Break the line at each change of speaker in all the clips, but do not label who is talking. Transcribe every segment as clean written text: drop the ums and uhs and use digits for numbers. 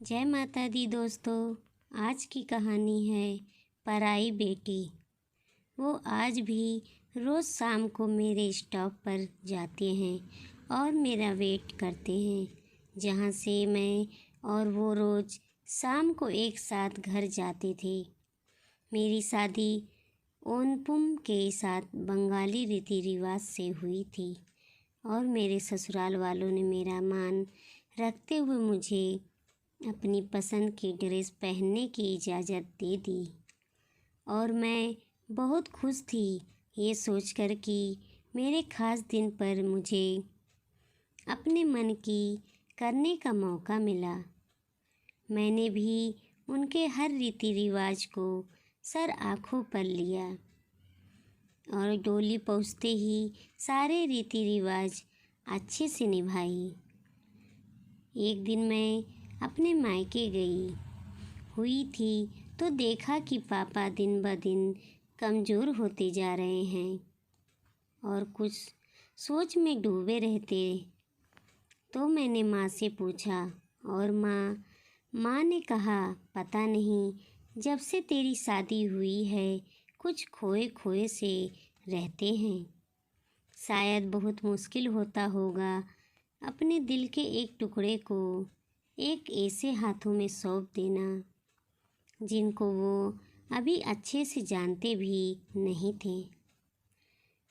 जय माता दी दोस्तों। आज की कहानी है पराई बेटी। वो आज भी रोज़ शाम को मेरे स्टॉप पर जाते हैं और मेरा वेट करते हैं, जहाँ से मैं और वो रोज़ शाम को एक साथ घर जाते थे। मेरी शादी ओनपुम के साथ बंगाली रीति रिवाज से हुई थी और मेरे ससुराल वालों ने मेरा मान रखते हुए मुझे अपनी पसंद की ड्रेस पहनने की इजाज़त दे दी और मैं बहुत खुश थी ये सोचकर कि मेरे ख़ास दिन पर मुझे अपने मन की करने का मौका मिला। मैंने भी उनके हर रीति रिवाज को सर आँखों पर लिया और डोली पहुँचते ही सारे रीति रिवाज अच्छे से निभाई। एक दिन मैं अपने मायके गई हुई थी तो देखा कि पापा दिन ब दिन कमज़ोर होते जा रहे हैं और कुछ सोच में डूबे रहते। तो मैंने माँ से पूछा और माँ ने कहा, पता नहीं, जब से तेरी शादी हुई है कुछ खोए खोए से रहते हैं। शायद बहुत मुश्किल होता होगा अपने दिल के एक टुकड़े को एक ऐसे हाथों में सौंप देना जिनको वो अभी अच्छे से जानते भी नहीं थे।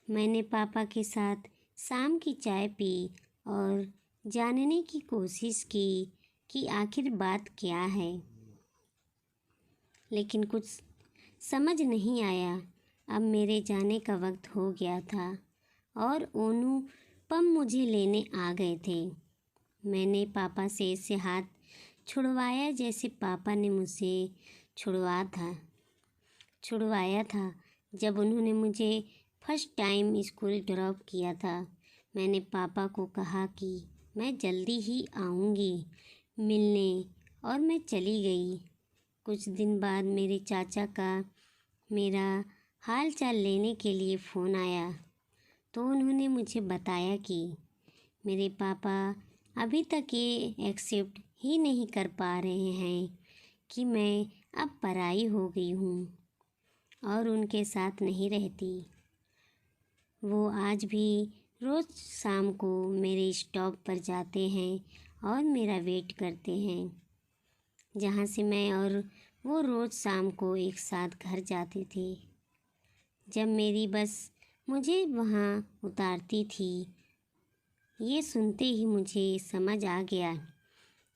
मैंने पापा के साथ शाम की चाय पी और जानने की कोशिश की कि आखिर बात क्या है, लेकिन कुछ समझ नहीं आया। अब मेरे जाने का वक्त हो गया था और ओनूपम मुझे लेने आ गए थे। मैंने पापा से ऐसे हाथ छुड़वाया जैसे पापा ने मुझसे छुड़वाया था जब उन्होंने मुझे फर्स्ट टाइम स्कूल ड्रॉप किया था। मैंने पापा को कहा कि मैं जल्दी ही आऊँगी मिलने और मैं चली गई। कुछ दिन बाद मेरे चाचा का मेरा हाल चाल लेने के लिए फ़ोन आया तो उन्होंने मुझे बताया कि मेरे पापा अभी तक ये एक्सेप्ट ही नहीं कर पा रहे हैं कि मैं अब पराई हो गई हूँ और उनके साथ नहीं रहती। वो आज भी रोज़ शाम को मेरे स्टॉप पर जाते हैं और मेरा वेट करते हैं, जहाँ से मैं और वो रोज़ शाम को एक साथ घर जाते थे। जब मेरी बस मुझे वहाँ उतारती थी, ये सुनते ही मुझे समझ आ गया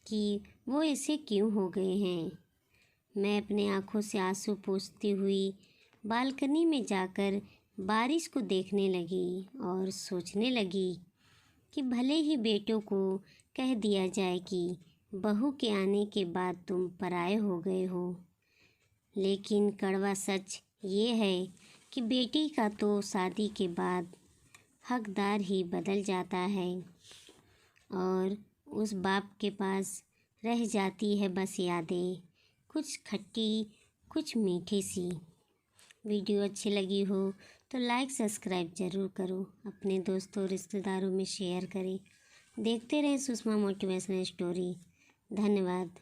कि वो ऐसे क्यों हो गए हैं। मैं अपने आँखों से आंसू पोंछती हुई बालकनी में जाकर बारिश को देखने लगी और सोचने लगी कि भले ही बेटों को कह दिया जाए कि बहू के आने के बाद तुम पराए हो गए हो, लेकिन कड़वा सच ये है कि बेटी का तो शादी के बाद हकदार ही बदल जाता है और उस बाप के पास रह जाती है बस यादें, कुछ खट्टी कुछ मीठी सी। वीडियो अच्छी लगी हो तो लाइक सब्सक्राइब ज़रूर करो, अपने दोस्तों रिश्तेदारों में शेयर करें। देखते रहें सुषमा मोटिवेशनल स्टोरी। धन्यवाद।